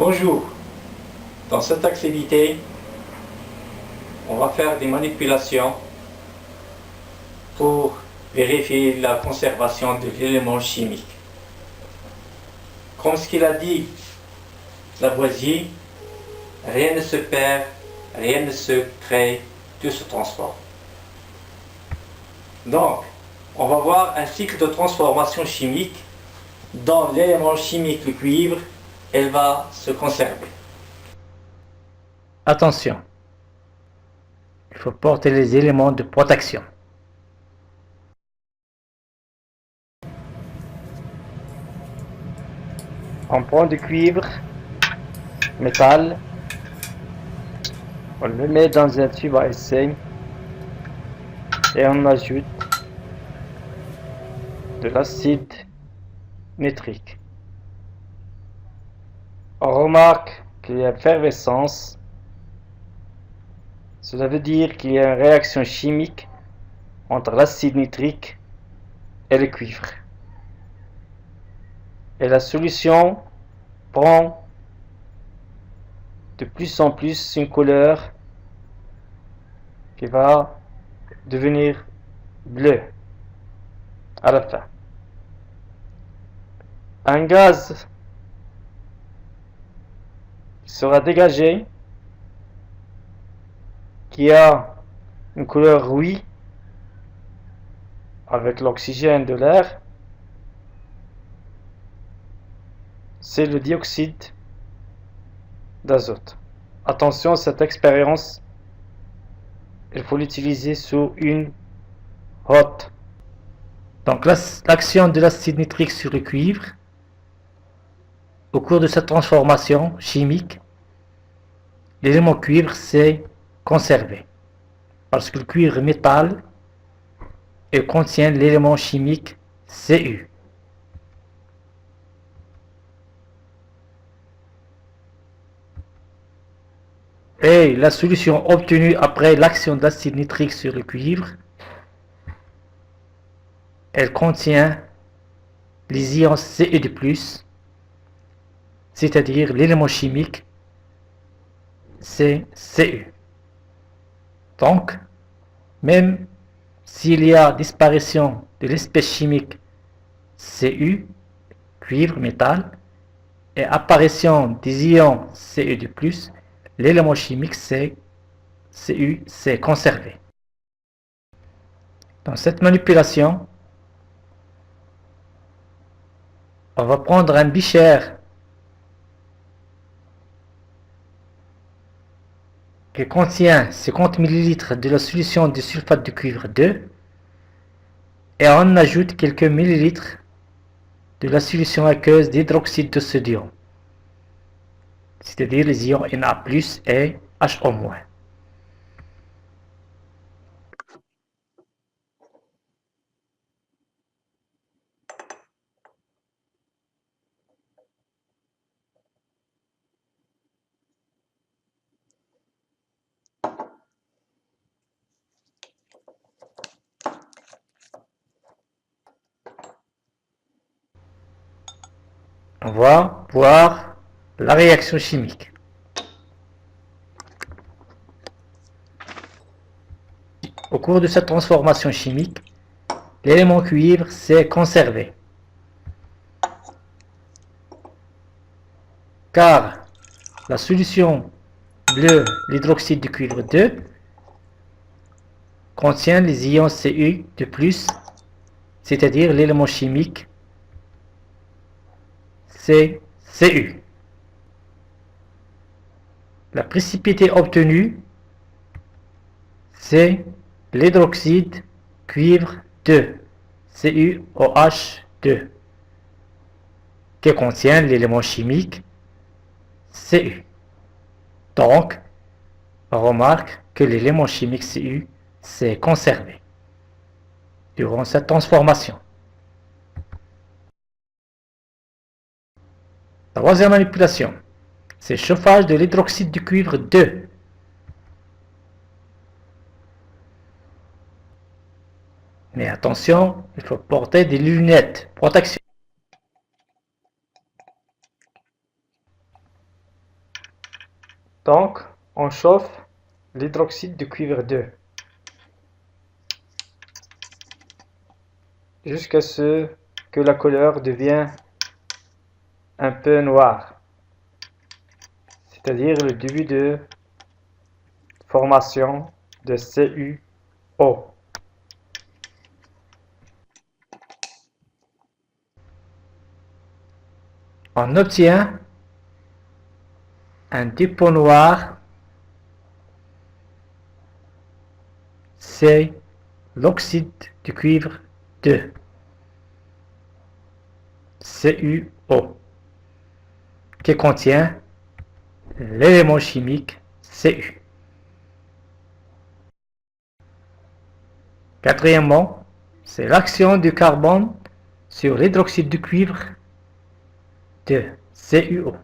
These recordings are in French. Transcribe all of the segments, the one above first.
Bonjour, dans cette activité, on va faire des manipulations pour vérifier la conservation de l'élément chimique. Comme ce qu'il a dit Lavoisier, rien ne se perd, rien ne se crée, tout se transforme. Donc, on va voir un cycle de transformation chimique dans l'élément chimique, le cuivre, elle va se conserver. Attention, il faut porter les éléments de protection. On prend du cuivre, métal, on le met dans un tube à essai et on ajoute de l'acide nitrique. On remarque qu'il y a effervescence. Cela veut dire qu'il y a une réaction chimique entre l'acide nitrique et le cuivre. Et la solution prend de plus en plus une couleur qui va devenir bleue à la fin. Un gaz sera dégagé qui a une couleur rouille avec l'oxygène de l'air. C'est le dioxyde d'azote. Attention, cette expérience, il faut l'utiliser sous une hotte. Donc l'action de l'acide nitrique sur le cuivre, au cours de cette transformation chimique, l'élément cuivre s'est conservé. Parce que le cuivre est métal, il contient l'élément chimique Cu. Et la solution obtenue après l'action de l'acide nitrique sur le cuivre, elle contient les ions Cu2+, c'est-à-dire l'élément chimique c'est Cu. Donc, même s'il y a disparition de l'espèce chimique Cu, cuivre, métal, et apparition des ions Cu2+, l'élément chimique Cu s'est conservé. Dans cette manipulation, on va prendre un becher qui contient 50 ml de la solution de sulfate de cuivre 2 et on ajoute quelques millilitres de la solution aqueuse d'hydroxyde de sodium, c'est-à-dire les ions Na+ et HO-. On va voir la réaction chimique. Au cours de cette transformation chimique, l'élément cuivre s'est conservé. Car la solution bleue, l'hydroxyde de cuivre 2, contient les ions Cu2+, c'est-à-dire l'élément chimique Cu. La précipité obtenue, c'est l'hydroxyde cuivre 2, CuOH2, qui contient l'élément chimique Cu. Donc, on remarque que l'élément chimique Cu s'est conservé durant cette transformation. Troisième manipulation, c'est chauffage de l'hydroxyde de cuivre 2. Mais attention, il faut porter des lunettes protection. Donc, on chauffe l'hydroxyde de cuivre 2 jusqu'à ce que la couleur devienne un peu noire, c'est-à-dire le début de formation de CuO. On obtient un dépôt noir, c'est l'oxyde de cuivre 2, CuO, qui contient l'élément chimique Cu. Quatrièmement, c'est l'action du carbone sur l'hydroxyde de cuivre de CuO.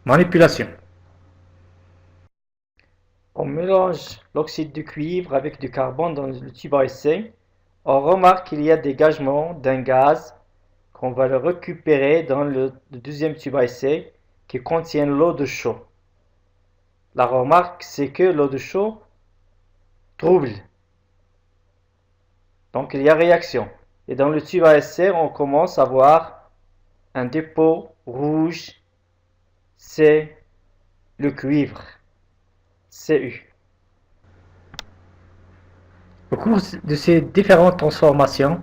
Manipulation. On mélange l'oxyde de cuivre avec du carbone dans le tube à essai. On remarque qu'il y a dégagement d'un gaz qu'on va le récupérer dans le deuxième tube à essai qui contient l'eau de chaux. La remarque, c'est que l'eau de chaux trouble. Donc il y a réaction. Et dans le tube à essai, on commence à voir un dépôt rouge, c'est le cuivre, Cu. Au cours de ces différentes transformations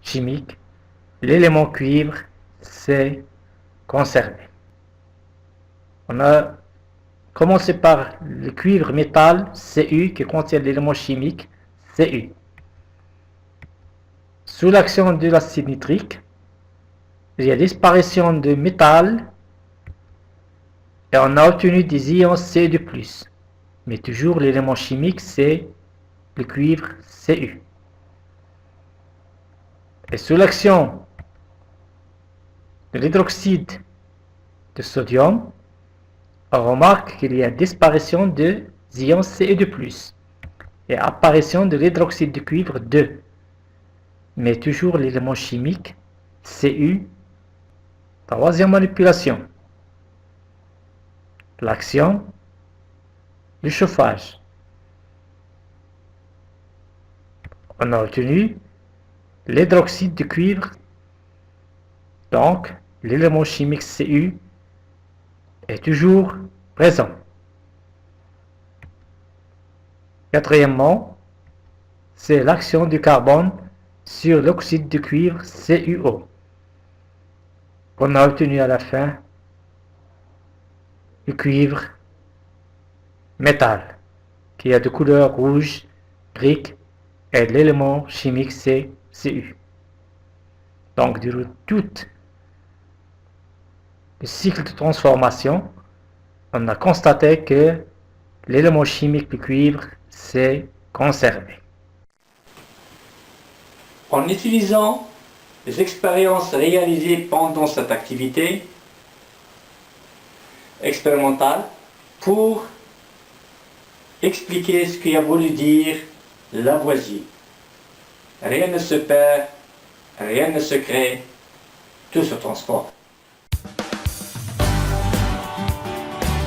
chimiques, l'élément cuivre s'est conservé. On a commencé par le cuivre métal Cu qui contient l'élément chimique Cu. Sous l'action de l'acide nitrique, il y a disparition de métal et on a obtenu des ions Cu2+, mais toujours l'élément chimique c'est le cuivre Cu. Et sous l'action de l'hydroxyde de sodium, on remarque qu'il y a disparition des ions Ce2+, et apparition de l'hydroxyde de cuivre 2, mais toujours l'élément chimique Cu. Troisième manipulation, l'action du chauffage. On a obtenu l'hydroxyde de cuivre, donc l'élément chimique Cu est toujours présent. Quatrièmement, c'est l'action du carbone sur l'oxyde de cuivre CuO. On a obtenu à la fin le cuivre métal qui a de couleur rouge, gris et l'élément chimique c'est Cu. Donc durant tout le cycle de transformation, on a constaté que l'élément chimique du cuivre s'est conservé. En utilisant les expériences réalisées pendant cette activité expérimentale pour expliquer ce qu'a voulu dire Lavoisier. Rien ne se perd, rien ne se crée, tout se transforme.